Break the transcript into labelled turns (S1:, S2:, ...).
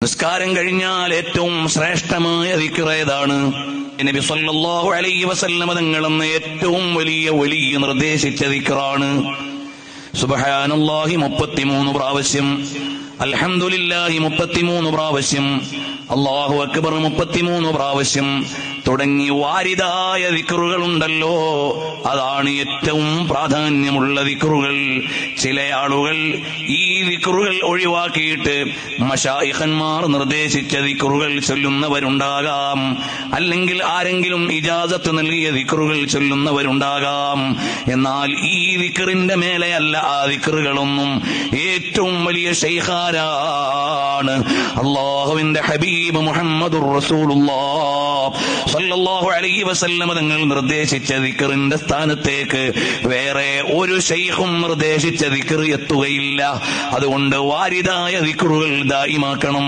S1: നിസ്കാരം കഴിഞ്ഞാൽ ഏറ്റവും ശ്രേഷ്ഠമായ ദിക്ർ ഏതാണ്? നബി സല്ലല്ലാഹു അലൈഹി വസല്ലം തങ്ങളെന്ന് ഏറ്റവും വലിയ നിർദ്ദേശിച്ച ദിക്റാണ് സുബ്ഹാനല്ലാഹി 33 പ്രാവശ്യം, അൽഹംദുലില്ലാഹി 33 പ്രാവശ്യം, അല്ലാഹു അക്ബർ 33 പ്രാവശ്യം തുടങ്ങി വാരിദായ ദിക്റുകളുണ്ടല്ലോ, അതാണ് ഏറ്റവും പ്രാധാന്യമുള്ള ദിക്റുകൾ. ചില ആളുകൾ ഈ ദിക്റുകൾ ഒഴിവാക്കിയിട്ട് മശായിഖന്മാർ നിർദ്ദേശിച്ച ദിക്റുകൾ ചൊല്ലുന്നവരുണ്ടാകാം, അല്ലെങ്കിൽ ആരെങ്കിലും ഇജാസത്ത് നൽകിയ ദിക്റുകൾ ചൊല്ലുന്നവരുണ്ടാകാം. എന്നാൽ ഈ ദിക്റിന്റെ മേലെയല്ല ആ ദിക്റുകളൊന്നും. ഏറ്റവും വലിയ ശൈഖാരാണ് അല്ലാഹുവിന്റെ ഹബീബ് മുഹമ്മദുർ റസൂലുള്ളാഹ് സല്ലല്ലാഹു അലൈഹി വസല്ലം തങ്ങൾ നിർദ്ദേശിച്ച ദിക്റിന്റെ സ്ഥാനത്തേക്ക് വേറെ ഒരു ശൈഖും നിർദ്ദേശിച്ച ദിക്ർ എത്തുകയില്ല. അതുകൊണ്ട് വാരിദായ ദിക്റുകൾ ദായിമാക്കണം.